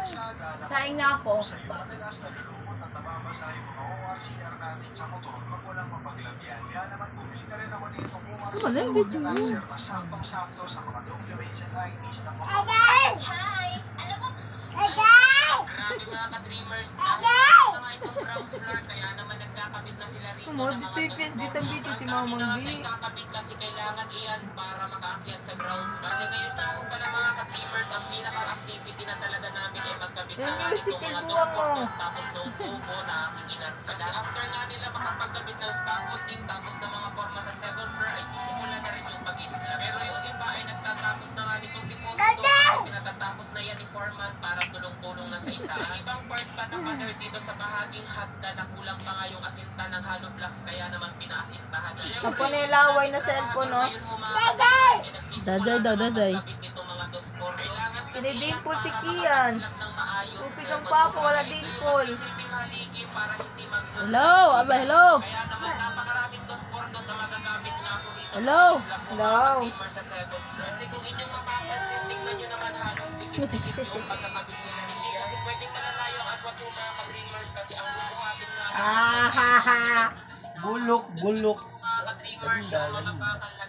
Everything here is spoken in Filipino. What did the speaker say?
Saing na ako. Sa'yo, madalas nalulungkot at nababasa yung mga ORCR natin sa motor pag walang mapaglagyan. Kaya naman bumili na rin ako nitong ORCR organizer na saktong-sakto sa mga documents and IDs ng mga Hi! Alam mo, grabe mga ka-dreamers. Dahil na nga itong ground floor, kaya naman nagkakabit na sila rito ng mga Dito si Mamang B. nagkakabit kasi kailangan iyan para makaakyat sa ground floor. Bali ngayon na ako pala mga ka-dreamers, ang pinaka-activity na talaga namin ay magkabit na nga itong mga dos tapos nung buko na aking inat. Kasi after nga nila makapagkabit ng scaffolding tapos ng mga forma sa second floor ay sisimula na rin yung pag-isla. Pero yung iba ay nagtatapos na nga nitong deposito at pinatatapos na yan ni Foreman para tulong-tulong na sa itaas. Ang ibang part pa na pader dito sa bahaging hagda na kulang pa nga yung asinta ng hollow blocks kaya naman pinaasintahan. Ako na yung laway na cellphone, no? Daday. Sinidimple si Kian. Tupig ang papa, wala dimple. Hello, aba, hello. Hello. Hello. Kasi kung inyong mapapansin, tingnan nyo naman halos tipis-tipis yung pagkakabit nila hindi. Kasi pwedeng malalayo ang agwat yung mga ka-dreamers kasi ang bubuhatin nga. Bulok. Mga ka-dreamers, yung mga bakal na